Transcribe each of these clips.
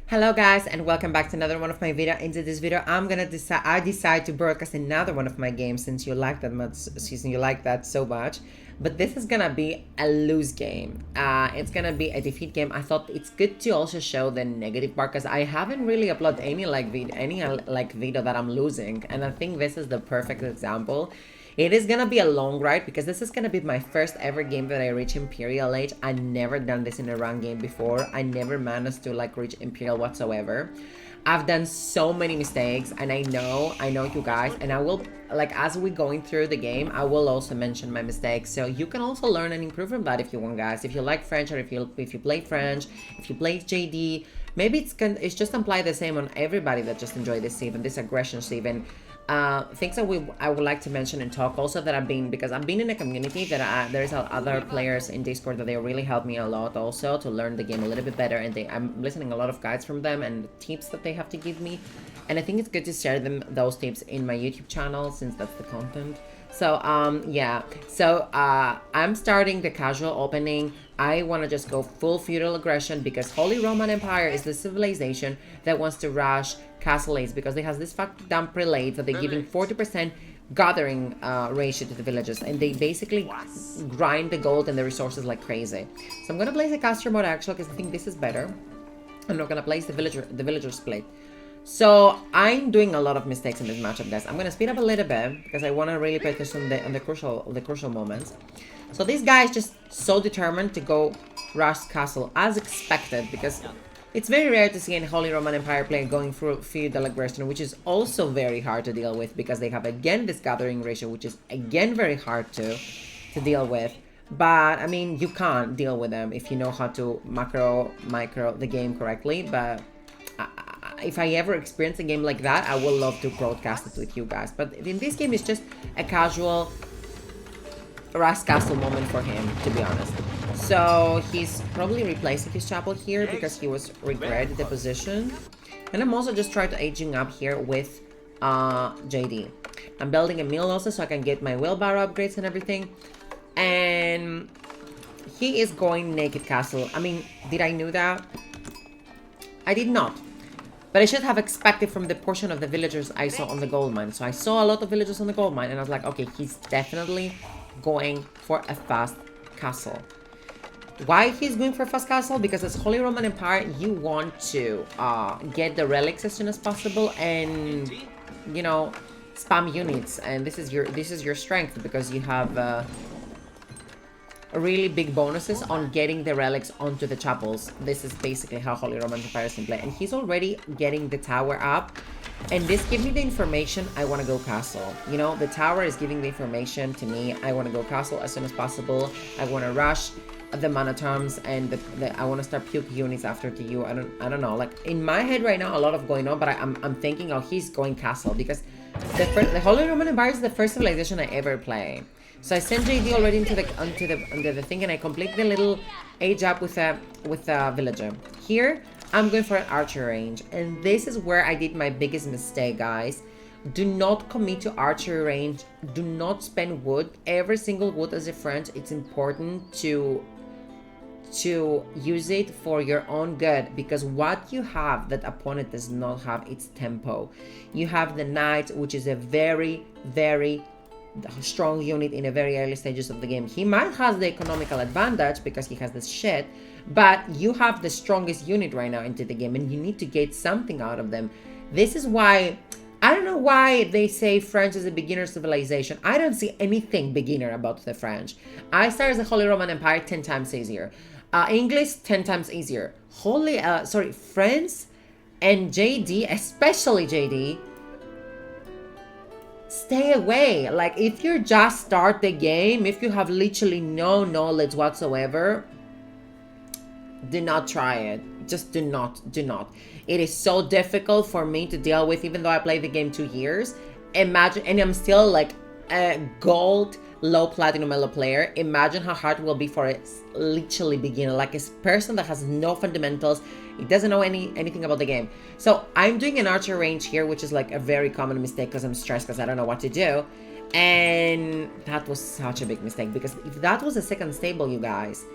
Hello guys and welcome back to another one of my video. Into this video I decide to broadcast another one of my games since you like that much, so much. But this is gonna be a lose game. It's gonna be a defeat game. I thought it's good to also show the negative part because I haven't really uploaded any video that I'm losing, and I think this is the perfect example. It is gonna be a long ride because this is gonna be my first ever game that I reach Imperial age. I never done this in a run game before. I never managed to reach Imperial whatsoever. I've done so many mistakes, and I know you guys, and I will, as we going through the game, I will also mention my mistakes, so you can also learn and improve from that if you want, guys. If you like French, or if you play French, if you play JD, maybe it's just apply the same on everybody that just enjoy this season, this aggression season. Things that I would like to mention and talk also that I've been in a community that there's other players in Discord that they really help me a lot also to learn the game a little bit better, and I'm listening a lot of guides from them and tips that they have to give me, and I think it's good to share those tips in my YouTube channel since that's the content. So yeah, so I'm starting the casual opening. I want to just go full feudal aggression because Holy Roman Empire is the civilization that wants to rush Castle Age because it has this fucked down prelate that they're giving 40% gathering ratio to the villagers, and they basically grind the gold and the resources like crazy. So I'm gonna place a caster mode actually because I think this is better. I'm not gonna place the villager split. So I'm doing a lot of mistakes in this matchup, guys. I'm gonna speed up a little bit because I want to really pay attention on the crucial moments. So this guy is just so determined to go rush castle as expected because it's very rare to see a Holy Roman Empire player going through feudal aggression, which is also very hard to deal with because they have again this gathering ratio, which is again very hard to deal with. But I mean, you can't deal with them if you know how to micro the game correctly. But if I ever experience a game like that, I would love to broadcast it with you guys. But in this game, it's just a casual Ras Castle moment for him, to be honest. So he's probably replacing his chapel here because he was regretted the position. And I'm also just trying to aging up here with JD. I'm building a mill also so I can get my wheelbarrow upgrades and everything. And he is going naked castle. I mean, did I know that? I did not. But I should have expected from the portion of the villagers I saw on the gold mine. So I saw a lot of villagers on the gold mine and I was like, okay, he's definitely going for a fast castle. Why he's going for a fast castle? Because as Holy Roman Empire, you want to get the relics as soon as possible and, you know, spam units. And this is your strength because you have really big bonuses on getting the relics onto the chapels. This is basically how Holy Roman Empire is in play. And he's already getting the tower up. And this gives me the information I want to go castle. You know, the tower is giving the information to me. I want to go castle as soon as possible. I want to rush the monotons and I want to start puke units after to you. I don't know. Like in my head right now, a lot of going on, but I'm thinking, oh, he's going castle because the Holy Roman Empire is the first civilization I ever play. So I sent JD already into the thing, and I complete the little age up with a villager. Here, I'm going for an archer range, and this is where I did my biggest mistake, guys. Do not commit to archery range. Do not spend wood. Every single wood as a friend. It's important to use it for your own good because what you have that opponent does not have, it's tempo. You have the knight, which is a very strong unit in the very early stages of the game. He might have the economical advantage because he has this shit, but you have the strongest unit right now into the game and you need to get something out of them. This is why I don't know why they say French is a beginner civilization. I don't see anything beginner about the French. I started the Holy Roman Empire 10 times easier. English 10 times easier. France and JD, especially JD, stay away. Like if you just start the game, if you have literally no knowledge whatsoever, do not try it. Just do not. It is so difficult for me to deal with, even though I played the game 2 years. Imagine, and I'm still like a gold low platinum elo player. Imagine how hard it will be for a literally beginner, like a person that has no fundamentals. It doesn't know anything about the game. So I'm doing an archer range here, which is like a very common mistake because I'm stressed because I don't know what to do. And that was such a big mistake because if that was a second stable, you guys,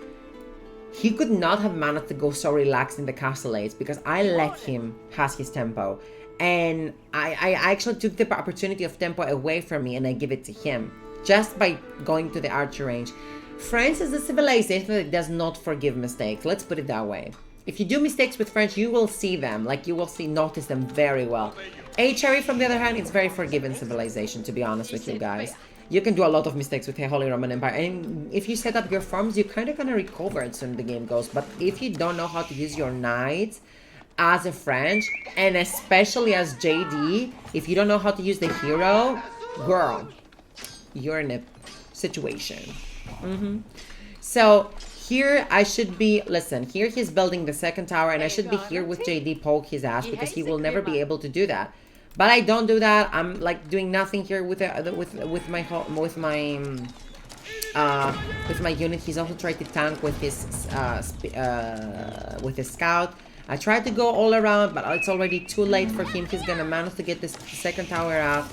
He could not have managed to go so relaxed in the castle age because I let him has his tempo. And I actually took the opportunity of tempo away from me and I give it to him just by going to the archer range. France is a civilization that does not forgive mistakes. Let's put it that way. If you do mistakes with French, you will see them. Like, you will notice them very well. HRE, from the other hand, it's very forgiving civilization, to be honest with you guys. You can do a lot of mistakes with the Holy Roman Empire. And if you set up your farms, you're kind of going to recover as soon as the game goes. But if you don't know how to use your knights as a French, and especially as JD, if you don't know how to use the hero, girl, you're in a situation. So here I should be, listen, here he's building the second tower and I should be here with JD poke his ass because he will never be able to do that. But I don't do that. I'm like doing nothing here with my unit. He's also tried to tank with his scout. I tried to go all around, but it's already too late for him. He's gonna manage to get this second tower out.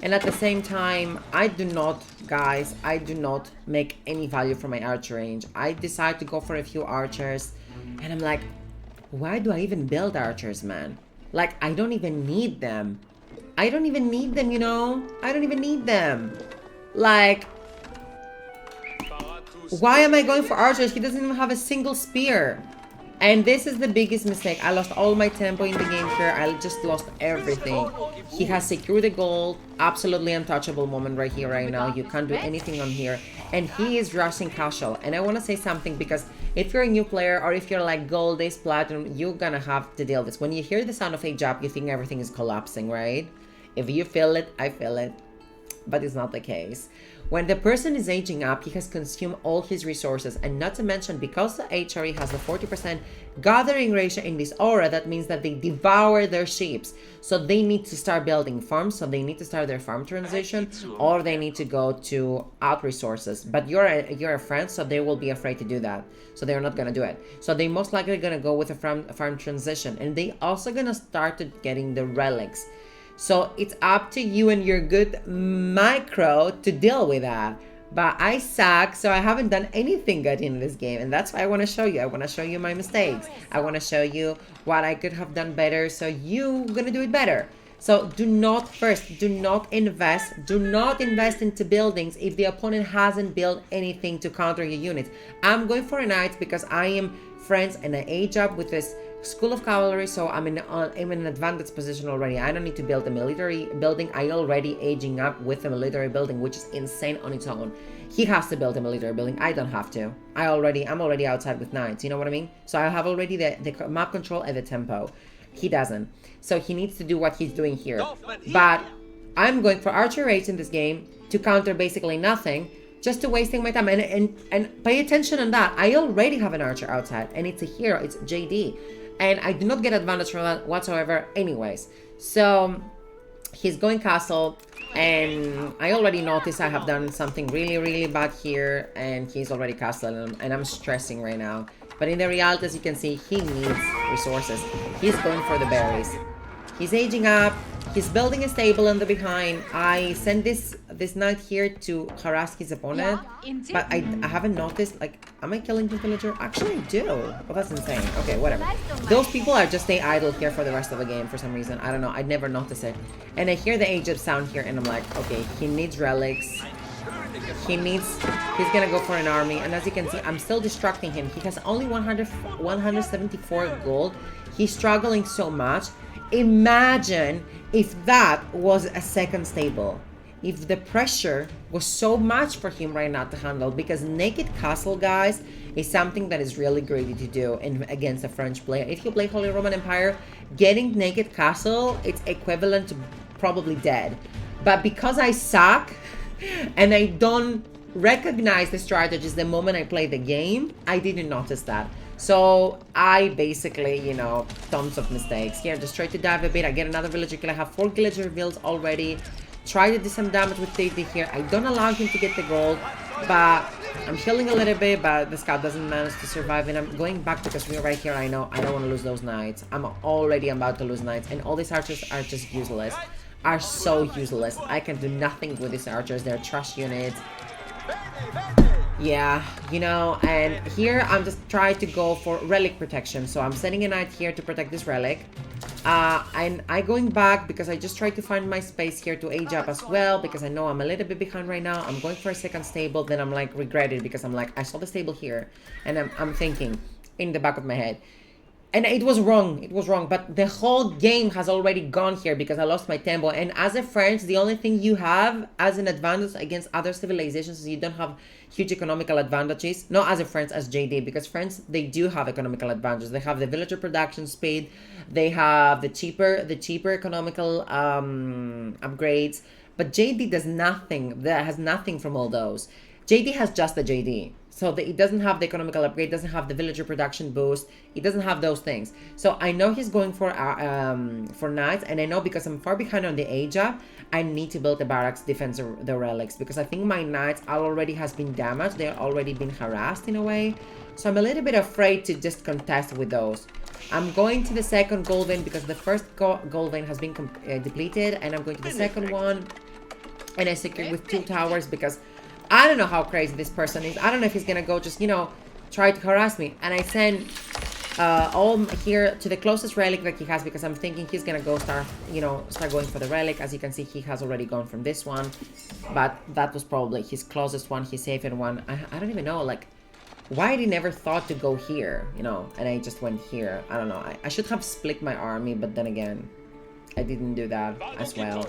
And at the same time, I do not make any value for my archer range. I decide to go for a few archers. And I'm like, why do I even build archers, man? Like, I don't even need them. I don't even need them, you know? I don't even need them. Like, why am I going for archers? He doesn't even have a single spear. And this is the biggest mistake. I lost all my tempo in the game here. I just lost everything. He has secured the gold. Absolutely untouchable moment right here, right now. You can't do anything on here. And he is rushing casual. And I want to say something because if you're a new player or if you're like gold, ace, platinum, you're gonna have to deal with this. When you hear the sound of a jab, you think everything is collapsing, right? If you feel it, I feel it. But it's not the case. When the person is aging up, he has consumed all his resources, and not to mention, because the HRE has the 40% gathering ratio in this aura, that means that they devour their sheeps. So they need to start building farms, so they need to start their farm transition, or they need to go to out resources. But you're a friend, so they will be afraid to do that. So they're not gonna do it. So they most likely gonna go with a farm transition, and they also gonna start getting the relics. So it's up to you and your good micro to deal with that. But I suck, so I haven't done anything good in this game. And that's why I want to show you. I want to show you my mistakes. I want to show you what I could have done better, so you're going to do it better. So do not invest into buildings if the opponent hasn't built anything to counter your units. I'm going for a knight because I am friends and I age up with this School of Cavalry, so I'm in an advantage position already. I don't need to build a military building. I already aging up with a military building, which is insane on its own. He has to build a military building. I don't have to. I'm already outside with knights. You know what I mean? So I have already the map control and the tempo. He doesn't. So he needs to do what he's doing here. But I'm going for archer rates in this game to counter basically nothing. Just to wasting my time. And pay attention on that. I already have an archer outside. And it's a hero. It's JD. And I do not get advantage from that whatsoever anyways. So he's going castle. And I already noticed I have done something really, really bad here. And he's already castle. And I'm stressing right now. But in the reality, as you can see, he needs resources. He's going for the berries. He's aging up. He's building a stable in the behind. I sent this knight here to harass his opponent. But I haven't noticed, like, am I killing the villager? Actually, I do. Well, that's insane. Okay, whatever. Those people are just stay idle here for the rest of the game for some reason. I don't know. I'd never noticed it. And I hear the Egypt sound here, and I'm like, okay, he needs relics. He's gonna go for an army. And as you can see, I'm still distracting him. He has only 174 gold. He's struggling so much. Imagine if that was a second stable. If the pressure was so much for him right now to handle, because naked castle, guys, is something that is really greedy to do against a French player. If you play Holy Roman Empire, getting naked castle, it's equivalent to probably dead. But because I suck and I don't recognize the strategies the moment I play the game, I didn't notice that. So I basically, you know, tons of mistakes here. Just try to dive a bit. I get another villager kill. I have 4 villager reveals already. Try to do some damage with DD here. I don't allow him to get the gold, but I'm healing a little bit, but the scout doesn't manage to survive. And I'm going back because we're right here. I know I don't want to lose those knights. I'm already about to lose knights. And all these archers are just useless. Are so useless. I can do nothing with these archers. They're trash units. Yeah, you know, and here I'm just trying to go for relic protection. So I'm sending a knight here to protect this relic. And I going back because I just tried to find my space here to age up as well, because I know I'm a little bit behind right now. I'm going for a second stable, then I'm like regretted because I'm like, I saw the stable here, and I'm thinking in the back of my head, and it was wrong, but the whole game has already gone here because I lost my tempo. And as a French, the only thing you have as an advantage against other civilizations is you don't have huge economical advantages. Not as a French, as JD, because French, they do have economical advantages. They have the villager production speed, they have the cheaper economical upgrades, but JD does nothing, that has nothing from all those. JD has just the JD. So it doesn't have the economical upgrade, doesn't have the villager production boost. It doesn't have those things. So I know he's going for knights, and I know because I'm far behind on the age up, I need to build the barracks, defense the relics, because I think my knights already has been damaged. They're already been harassed in a way. So I'm a little bit afraid to just contest with those. I'm going to the second gold vein because the first gold vein has been depleted, and I'm going to the second one, and I secured with 2 towers because I don't know how crazy this person is. I don't know if he's gonna go just, you know, try to harass me. And I send all here to the closest relic that he has because I'm thinking he's gonna go start going for the relic. As you can see, he has already gone from this one, but that was probably his closest one, his safer one. I don't even know, like, why he never thought to go here, you know, and I just went here. I don't know. I should have split my army, but then again, I didn't do that as well.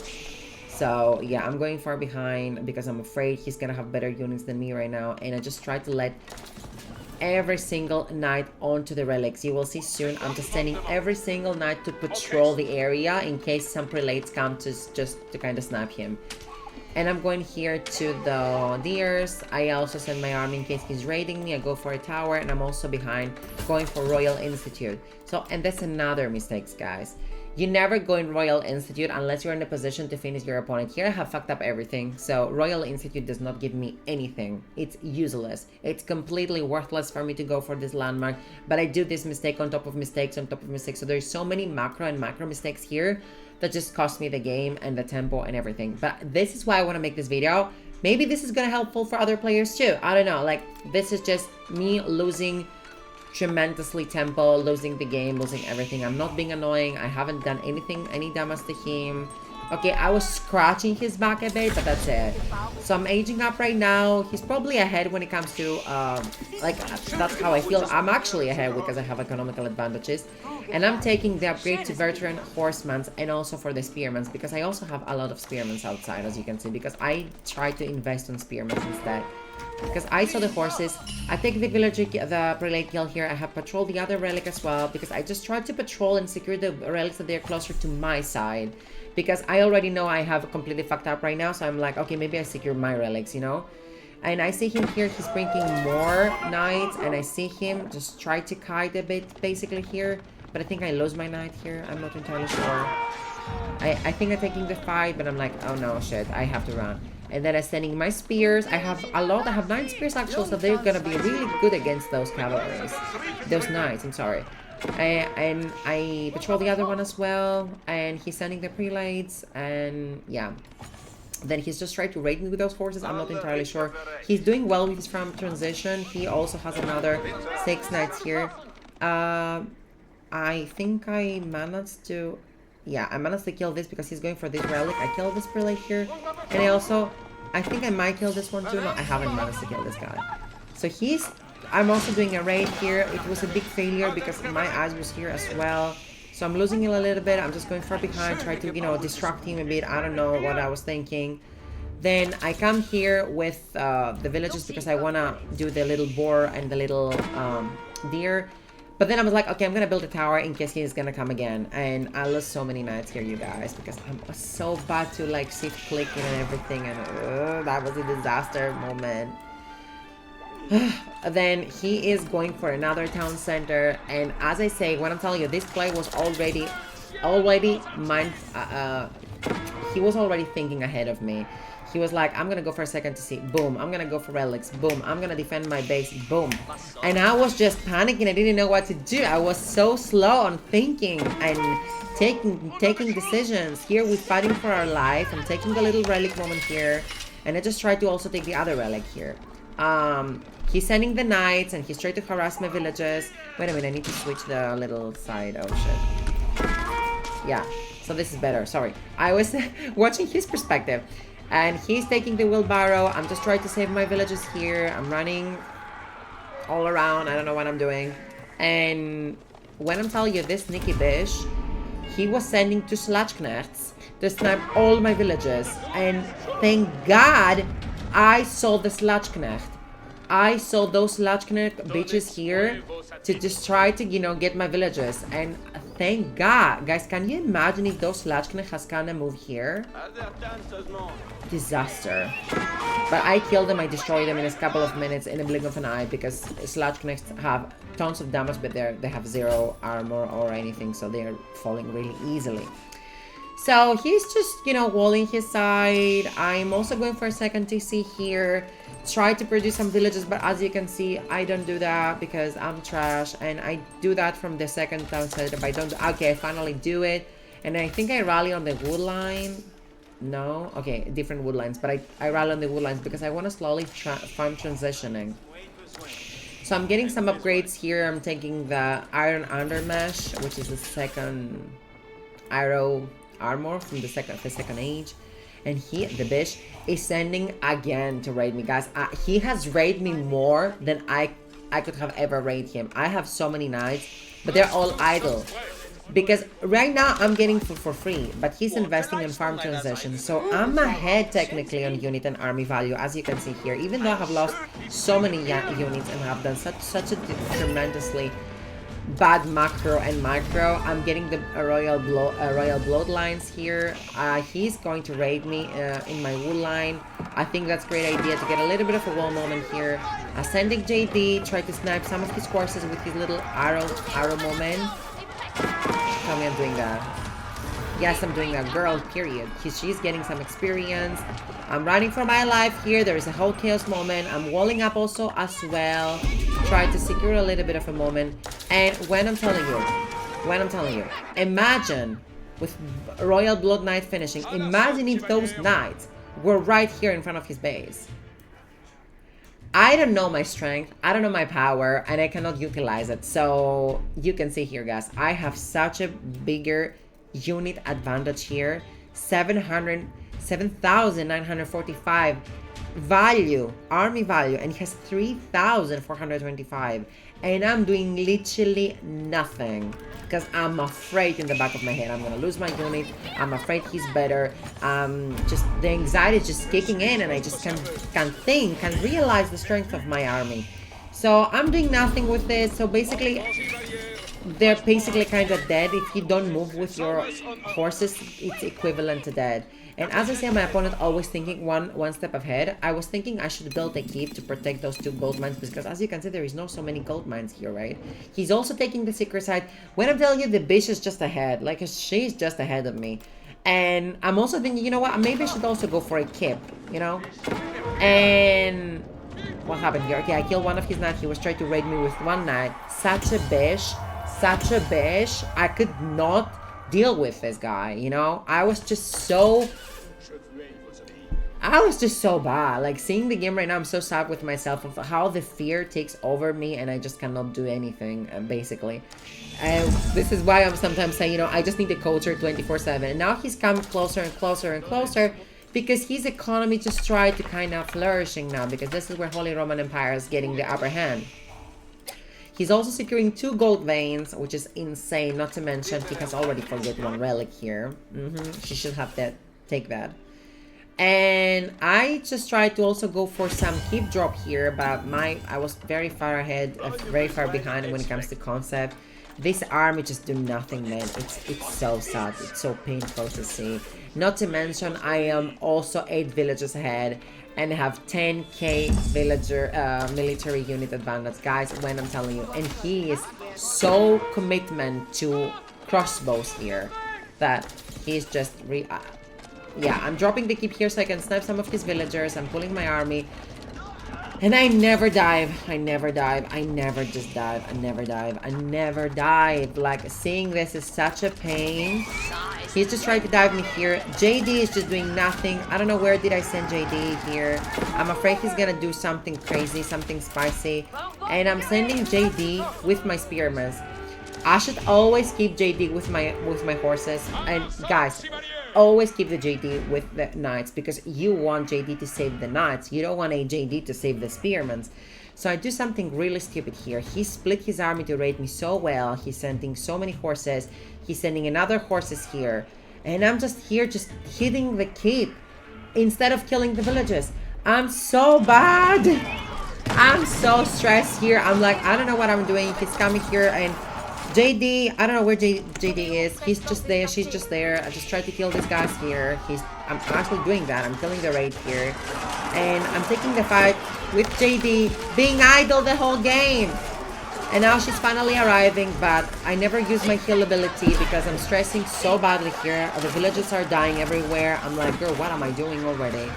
So yeah, I'm going far behind because I'm afraid he's gonna have better units than me right now. And I just try to let every single knight onto the relics. You will see soon, I'm just sending every single knight to patrol the area in case some prelates come to just to kind of snap him. And I'm going here to the deers. I also send my army in case he's raiding me. I go for a tower, and I'm also behind going for Royal Institute. So, and that's another mistake, guys. You never go in Royal Institute unless you're in a position to finish your opponent. Here I have fucked up everything. So Royal Institute does not give me anything. It's useless. It's completely worthless for me to go for this landmark. But I do this mistake on top of mistakes on top of mistakes. So there's so many macro and macro mistakes here that just cost me the game and the tempo and everything. But this is why I want to make this video. Maybe this is gonna helpful for other players too. I don't know. Like, this is just me losing tremendously tempo, losing the game, losing everything. I'm not being annoying. I haven't done any damage to him. Okay, I was scratching his back a bit, but that's it. So I'm aging up right now. He's probably ahead when it comes to, like, that's how I feel. I'm actually ahead because I have economical advantages. And I'm taking the upgrade to veteran horsemen's and also for the spearmen's because I also have a lot of spearmen's outside, as you can see, because I try to invest on spearmen's instead. Because I saw the horses, I take the villager, the prelate guild here, I have patrolled the other relic as well, because I just tried to patrol and secure the relics that they're closer to my side. Because I already know I have completely fucked up right now, so I'm like, okay, maybe I secure my relics, you know? And I see him here, he's bringing more knights, and I see him just try to kite a bit, basically here. But I think I lost my knight here, I'm not entirely sure. I think I'm taking the fight, but I'm like, oh no, shit, I have to run. And then I'm sending my spears. I have a lot. I have 9 spears actually, so they're gonna be really good against those cavalries. Those knights, I'm sorry. And I patrol the other one as well. And he's sending the prelates. And yeah. Then he's just trying to raid me with those horses. I'm not entirely sure. He's doing well with his farm transition. He also has another 6 knights here. I think I managed to... Yeah, I managed to kill this because he's going for this relic. I killed this prelate here. And I think I might kill this one too. No, I haven't managed to kill this guy. So I'm also doing a raid here. It was a big failure because my eyes was here as well. So I'm losing it a little bit. I'm just going far behind, try to, you know, distract him a bit. I don't know what I was thinking. Then I come here with the villagers because I want to do the little boar and the little deer. But then I was like, okay, I'm going to build a tower in case he's going to come again. And I lost so many knights here, you guys, because I'm so bad to, like, shift clicking and everything. And that was a disaster moment. Then he is going for another town center. And as I say, when I'm telling you, this play was already he was already thinking ahead of me. He was like, I'm gonna go for a second to see. Boom. I'm gonna go for relics. Boom. I'm gonna defend my base. Boom. And I was just panicking. I didn't know what to do. I was so slow on thinking and taking decisions. Here we're fighting for our life. I'm taking the little relic moment here. And I just tried to also take the other relic here. He's sending the knights and he's trying to harass my villages. Wait a minute, I need to switch the little side. Oh shit. Yeah, so this is better. Sorry. I was watching his perspective. And he's taking the wheelbarrow. I'm just trying to save my villages here. I'm running all around. I don't know what I'm doing. And when I'm telling you this sneaky bitch, he was sending two Slachknechts to snipe all my villages. And thank God I saw the Slachknecht. I saw those Slachknecht bitches here to just try to, you know, get my villages. And thank God. Guys, can you imagine if those Slachknecht has kind of moved here? Disaster. But I killed them, I destroyed them in a couple of minutes in a blink of an eye because Slachknechts have tons of damage, but they have zero armor or anything, so they're falling really easily. So he's just, you know, walling his side. I'm also going for a second TC here. Try to produce some villages, but as you can see, I don't do that because I'm trash, and I do that from the second town setup. I don't. Okay, I finally do it, and I think I rally on the wood line. No, okay, different wood lines, but I rally on the wood lines because I want to slowly farm transitioning. So I'm getting some upgrades here. I'm taking the iron undermesh, which is the second arrow armor from the second age. And he, the bitch, is sending again to raid me, guys. He has raided me more than I could have ever raided him. I have so many knights, but they're all idle. Because right now I'm getting food for free, but he's investing in farm transition. So I'm ahead technically on unit and army value, as you can see here. Even though I have lost so many units and have done such a tremendously bad macro and micro, I'm getting the royal bloodlines here. He's going to raid me in my wood line. I think that's a great idea to get a little bit of a wall moment here. Ascending JD, try to snipe some of his horses with his little arrow moment. Tell me I'm doing that. Yes, I'm doing that, girl, period. She's getting some experience. I'm running for my life here. There is a whole chaos moment. I'm walling up also as well. Try to secure a little bit of a moment. And when I'm telling you, imagine with Royal Blood Knight finishing, imagine if those knights were right here in front of his base. I don't know my strength, I don't know my power, and I cannot utilize it. So you can see here, guys, I have such a bigger unit advantage here. 7,945 value, army value, and he has 3,425. And I'm doing literally nothing because I'm afraid in the back of my head I'm gonna lose my unit. I'm afraid he's better. Just the anxiety is just kicking in, and I just can't realize the strength of my army. So I'm doing nothing with this. So basically, they're basically kind of dead. If you don't move with your horses, it's equivalent to dead. And as I say, my opponent always thinking one step ahead. I was thinking I should build a keep to protect those two gold mines, because as you can see, there is not so many gold mines here, right? He's also taking the secret side. When I'm telling you, the bitch is just ahead. Like, she's just ahead of me. And I'm also thinking, you know what? Maybe I should also go for a keep, you know? And what happened here? Okay, I killed one of his knights. He was trying to raid me with one knight. Such a bitch. Such a bitch. I could not deal with this guy, you know? I was just so bad. Like, seeing the game right now, I'm so sad with myself of how the fear takes over me and I just cannot do anything, basically. And this is why I'm sometimes saying, you know, I just need a culture 24/7. And now he's coming closer and closer and closer, because his economy just tried to kind of flourishing now, because this is where Holy Roman Empire is getting the upper hand. He's also securing 2 gold veins, which is insane. Not to mention, he has already forget 1 relic here. She should have that. Take that. And I just tried to also go for some keep drop here, but I was very far ahead, very far behind when it comes to concept. This army just do nothing, man. It's so sad. It's so painful to see. Not to mention, I am also 8 villages ahead and have 10k villager military unit advantage, guys, when I'm telling you. And he is so commitment to crossbows here that he's just yeah, I'm dropping the keep here so I can snipe some of his villagers. I'm pulling my army. And I never dive. I never dive. I never just dive. I never dive. I never dive. Like, seeing this is such a pain. He's just trying to dive me here. JD is just doing nothing. I don't know where did I send JD here. I'm afraid he's gonna do something crazy, something spicy. And I'm sending JD with my spearmen. I should always keep JD with my horses. And guys, always keep the JD with the knights, because you want JD to save the knights. You don't want a JD to save the spearmen. So I do something really stupid here. He split his army to raid me so well. He's sending so many horses. He's sending another horses here. And I'm just here just hitting the keep instead of killing the villages. I'm so bad. I'm so stressed here. I'm like, I don't know what I'm doing. He's coming here and JD, I don't know where JD is. He's just there. She's just there. I just tried to kill these guys here. I'm actually doing that. I'm killing the raid here. And I'm taking the fight with JD being idle the whole game. And now she's finally arriving, but I never use my heal ability because I'm stressing so badly here. The villagers are dying everywhere. I'm like, girl, what am I doing already?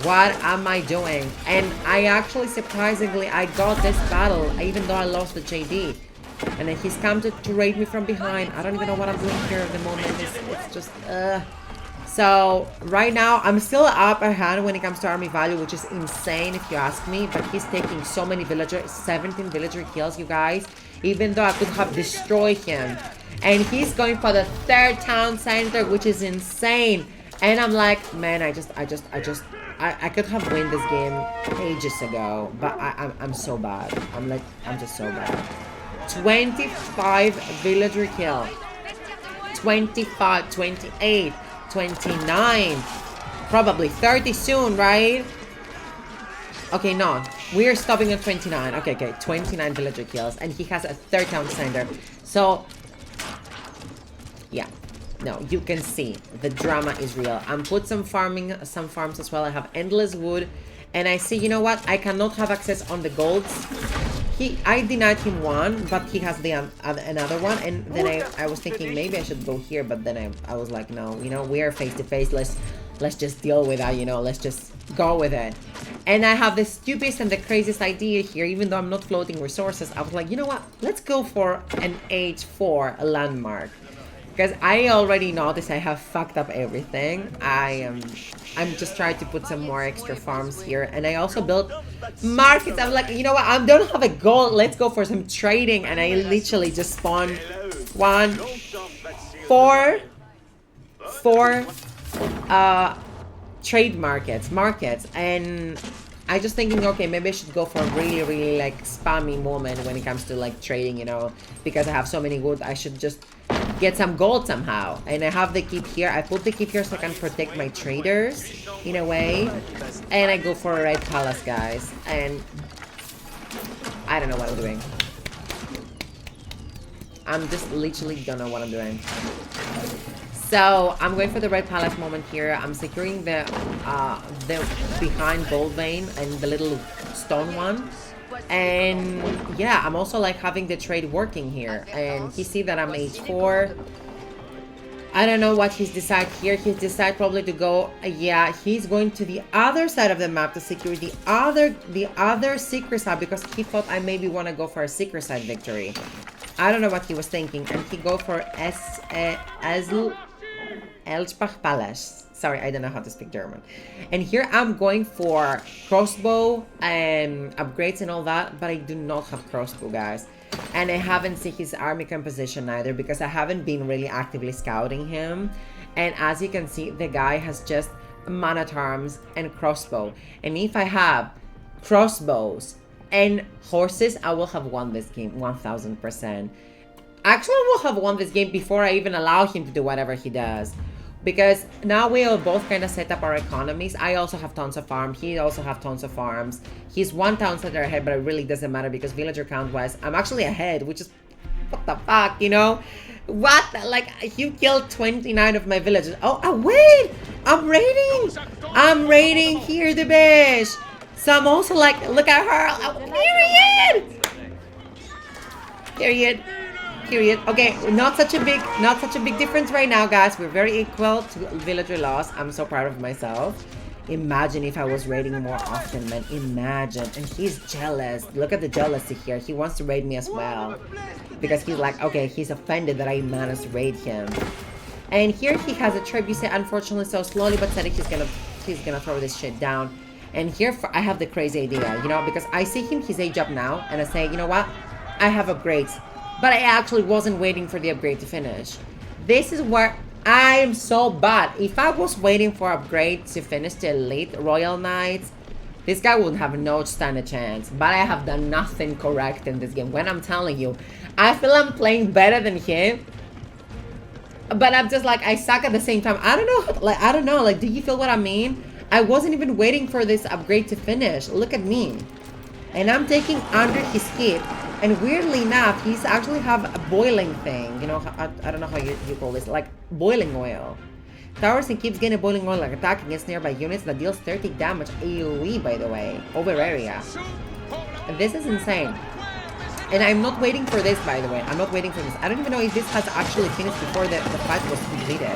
What am I doing? And I actually, surprisingly, I got this battle, even though I lost the JD. And then he's come to raid me from behind. I don't even know what I'm doing here at the moment. It's just, So, right now, I'm still up ahead when it comes to army value, which is insane if you ask me. But he's taking so many villagers, 17 villager kills, you guys. Even though I could have destroyed him. And he's going for the 3rd town center, which is insane. And I'm like, man, I could have won this game ages ago. But I'm so bad. I'm just so bad. 25 villager kill. 25, 28, 29. Probably 30 soon, right? Okay, no. We're stopping at 29. Okay, 29 villager kills. And he has a 3rd town center. So, yeah. No, you can see the drama is real. I'm put some farms as well. I have endless wood. And I see, you know what? I cannot have access on the golds. I denied him one, but he has the another one, and then I was thinking maybe I should go here, but then I was like, no, you know, we are face to face. Let's just deal with that, you know. Let's just go with it. And I have the stupidest and the craziest idea here, even though I'm not floating resources. I was like, you know what? Let's go for an H4 landmark. Because I already noticed I have fucked up everything. I'm just trying to put some more extra farms here. And I also built markets. I'm like, you know what? I don't have a goal. Let's go for some trading. And I literally just spawned four trade markets. And I just thinking, okay, maybe I should go for a really like spammy moment when it comes to like trading, you know, because I have so many wood. I should just get some gold somehow. And I have the keep here. I put the keep here so I can protect my traders in a way. And I go for a red palace, guys. And I don't know what I'm doing. I'm just literally don't know what I'm doing. So I'm going for the red palace moment here. I'm securing the behind gold vein and the little stone one. And yeah, I'm also like having the trade working here. And he see that I'm H4. I don't know what he's decided here. He's decided probably to go, yeah, he's going to the other side of the map to secure the other secret side, because he thought I maybe want to go for a secret side victory. I don't know what he was thinking. And he go for Elspach Palace. Sorry, I don't know how to speak German. And here I'm going for crossbow and upgrades and all that, but I do not have crossbow, guys. And I haven't seen his army composition either, because I haven't been really actively scouting him. And as you can see, the guy has just man-at-arms and crossbow. And if I have crossbows and horses, I will have won this game 1000%. Actually, I will have won this game before I even allow him to do whatever he does. Because now we will both kind of set up our economies. I also have tons of farms. He also have tons of farms. He's 1 town center ahead, but it really doesn't matter because villager count-wise, I'm actually ahead, which is... What the fuck, you know? What? Like, you killed 29 of my villagers. Oh, wait! I'm raiding! I'm raiding here, the bitch! So I'm also like, look at her! Oh, period! Period. Okay, not such a big difference right now, guys. We're very equal to villager loss. I'm so proud of myself. Imagine if I was raiding more often, man. Imagine. And he's jealous. Look at the jealousy here. He wants to raid me as well. Because he's like, okay, he's offended that I managed to raid him. And here he has a trebuchet, unfortunately, so slowly but steady he's gonna throw this shit down. And here I have the crazy idea, you know, because I see his age up now, and I say, you know what? I have upgrades. But I actually wasn't waiting for the upgrade to finish. This is where I am so bad. If I was waiting for upgrade to finish the elite Royal Knights, this guy would have no stand a chance. But I have done nothing correct in this game. When I'm telling you, I feel I'm playing better than him. But I'm just like, I suck at the same time. I don't know. Like, do you feel what I mean? I wasn't even waiting for this upgrade to finish. Look at me. And I'm taking under his hit. And weirdly enough, he's actually have a boiling thing. You know, I don't know how you call this. Like, boiling oil. Towers and keeps getting boiling oil like attack against nearby units that deals 30 damage AoE, by the way. Over area. And this is insane. And I'm not waiting for this, by the way. I'm not waiting for this. I don't even know if this has actually finished before the fight was completed.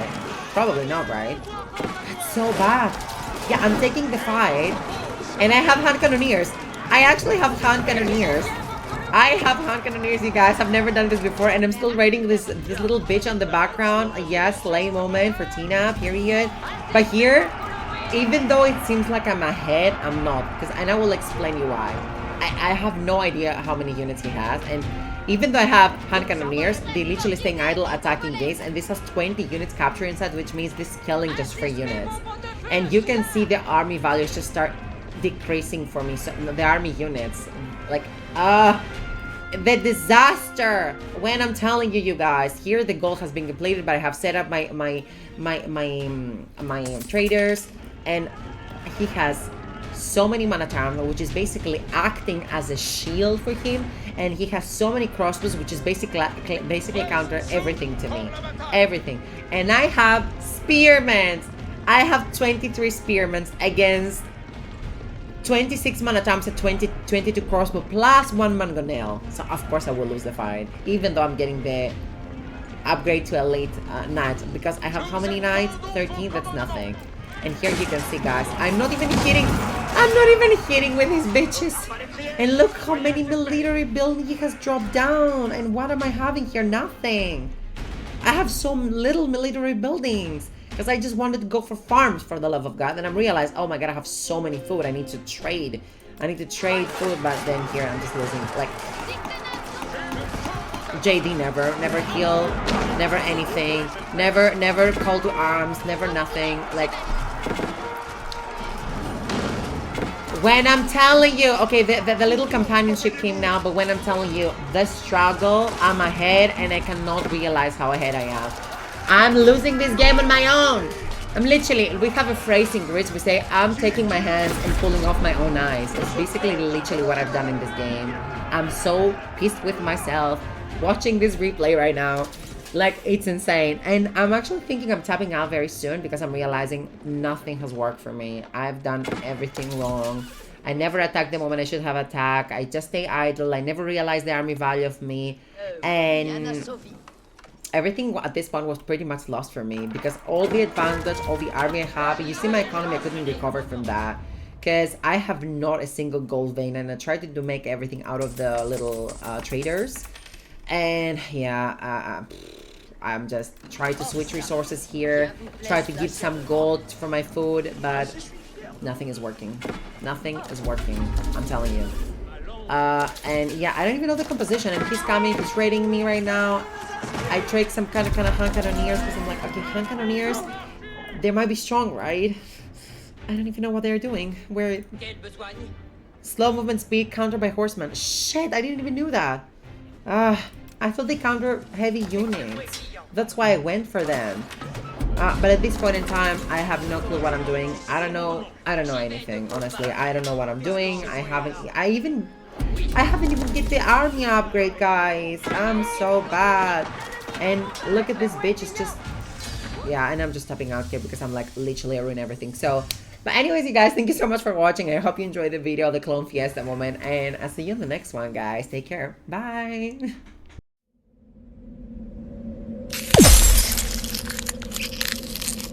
Probably not, right? That's so bad. Yeah, I'm taking the fight. And I have hand cannoneers. I actually have hand cannoneers. I have hand cannoneers, you guys. I've never done this before. And I'm still raiding this little bitch on the background. Yes, slay moment for Tina, period. But here, even though it seems like I'm ahead, I'm not. And I will explain you why. I have no idea how many units he has, and even though I have hand cannoneers, they literally staying idle attacking this, and this has 20 units captured inside, which means this is killing just 3 units. And you can see the army values just start decreasing for me, so the army units, like, the disaster. When I'm telling you, you guys, here the goal has been completed, but I have set up my traders, and he has so many Manatama, which is basically acting as a shield for him, and he has so many crossbows, which is basically counter everything to me, everything. And I have spearmen. I have 23 spearmen against 26 Manatams at 22 crossbow plus 1 mangonel. So of course I will lose the fight, even though I'm getting the upgrade to elite knight, because I have how many knights? 13. That's nothing. And here you can see, guys, I'm not even hitting with his bitches. And look how many military buildings he has dropped down. And what am I having here? Nothing. I have so little military buildings because I just wanted to go for farms, for the love of God. And I realized, oh my God, I have so many food. I need to trade. I need to trade food, but then here I'm just losing. Like, JD never heal, never anything, never call to arms, never nothing. Like, when I'm telling you, okay, the little companionship came now, but when I'm telling you the struggle, I'm ahead, and I cannot realize how ahead I am. I'm losing this game on my own. I'm literally, we have a phrase in Greece, we say, I'm taking my hands and pulling off my own eyes. It's basically literally what I've done in this game. I'm so pissed with myself watching this replay right now. Like, it's insane. And I'm actually thinking I'm tapping out very soon because I'm realizing nothing has worked for me. I've done everything wrong. I never attack the moment I should have attacked. I just stay idle. I never realized the army value of me. And everything at this point was pretty much lost for me because all the advantage, all the army I have, you see my economy, I couldn't recover from that. Because I have not a single gold vein, and I tried to make everything out of the little traders. And yeah, I'm just trying to switch resources here, try to give some gold for my food, but nothing is working. Nothing is working, I'm telling you. And yeah, I don't even know the composition, and he's coming, he's raiding me right now. I trade some kind of hand cannoneers because I'm like, okay, hand cannoneers, they might be strong, right? I don't even know what they're doing. Where slow movement speed countered by horsemen. Shit, I didn't even know that. I thought they counter heavy units. That's why I went for them. But at this point in time, I have no clue what I'm doing. I don't know anything, honestly. I don't know what I'm doing. I haven't even get the army upgrade, guys. I'm so bad. And look at this bitch, it's just, yeah, and I'm just tapping out here because I'm like, literally I ruin everything. So, but anyways, you guys, thank you so much for watching. I hope you enjoyed the video, the Clone Fiesta moment, and I'll see you in the next one, guys. Take care. Bye.